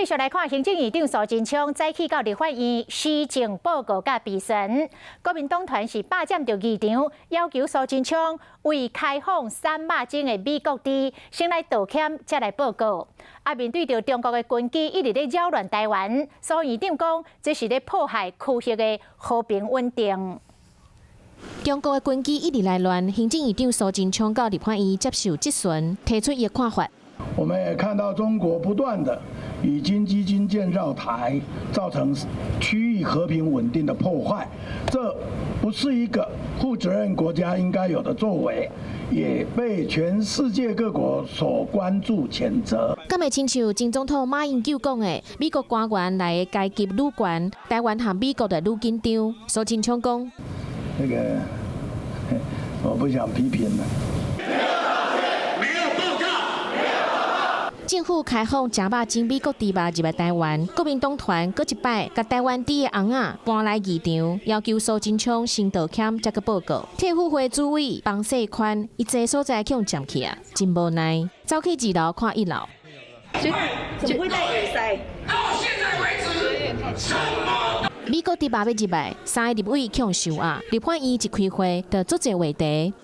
继续来看行政院长苏贞昌早起到立法院施政报告甲备询，国民党团是霸占着议场，要求苏贞昌为开放3肉精的美国猪先来道歉，再来报告。面对着中国的军机一直在扰乱台湾，苏院长讲这是在破坏区域的和平稳定。 中国的军机一直来乱，行政院长苏贞昌到立法院接受质询，提出伊的看法。我们也看到中国不断的以军机军舰绕台，造成区域和平稳定的破坏，这不是一个负责任国家应该有的作为，也被全世界各国所关注谴责。敢会亲像前总统马英九讲的，美国官员来的阶级愈悬，台湾和美国的愈紧张。苏贞昌讲。 那个，我不想批评了。没有报告。政府开放食肉精美国猪肉入来台湾，国民党团搁一摆甲台湾猪的红仔搬来议场，要求苏贞昌先道歉再个报告。退辅会主委房世宽，伊这所在去占去啊，真无奈，走去2楼看1楼。怎么会带耳塞？到现在为止，什么？ 美国猪肉要入来，3个立委去收押，立法院一开会就做这话题。